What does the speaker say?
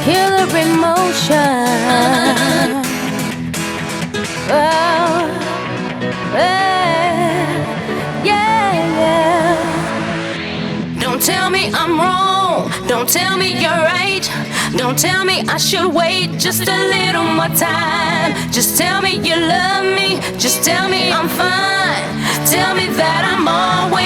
Killer emotion. Oh, yeah. Don't tell me I'm wrong. Don't tell me you're right. Don't tell me I should wait just a little more time. Just tell me you love me. Just tell me I'm fine. Tell me that I'm always